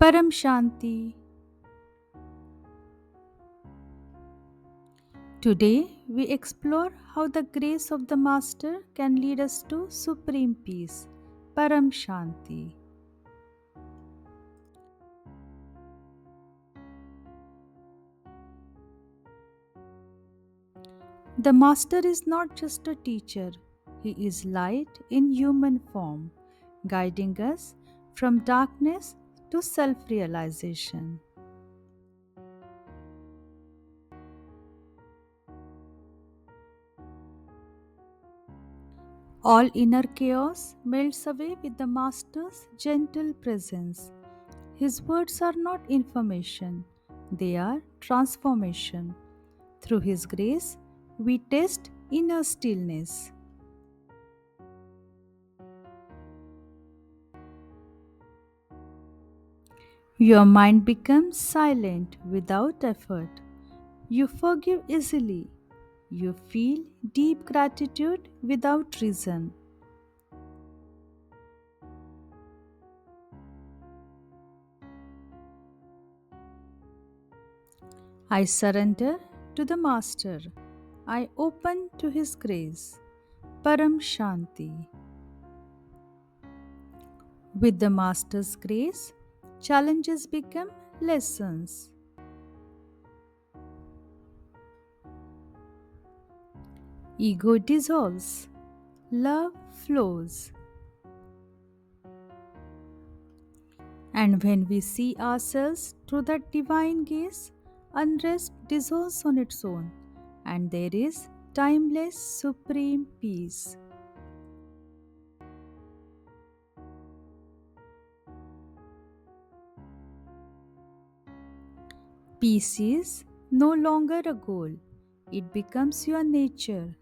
Paramshanti. Today we explore how the grace of the Master can lead us to supreme peace, Paramshanti. The Master is not just a teacher, he is light in human form, guiding us from darkness to self realization. All inner chaos melts away with the Master's gentle presence. His words are not information, they are transformation. Through His grace, we taste inner stillness. Your mind becomes silent without effort. You forgive easily. You feel deep gratitude without reason. I surrender to the Master. I open to His grace. Param Shanti. With the Master's grace, challenges become lessons. Ego dissolves. Love flows. And when we see ourselves through that divine gaze, unrest dissolves on its own, and there is timeless supreme peace. Peace is no longer a goal, it becomes your nature.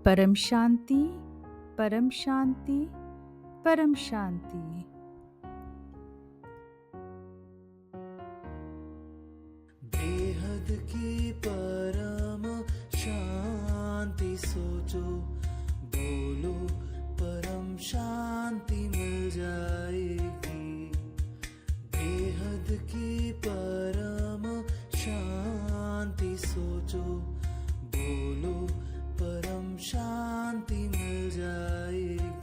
Param Shanti, Param Shanti, Param Shanti. बेहद की परम शांति सोचो, बोलो परम शांति मिल जाएगी। बेहद की परम शांति सोचो, बोलो परम शांति मिल जाएगी।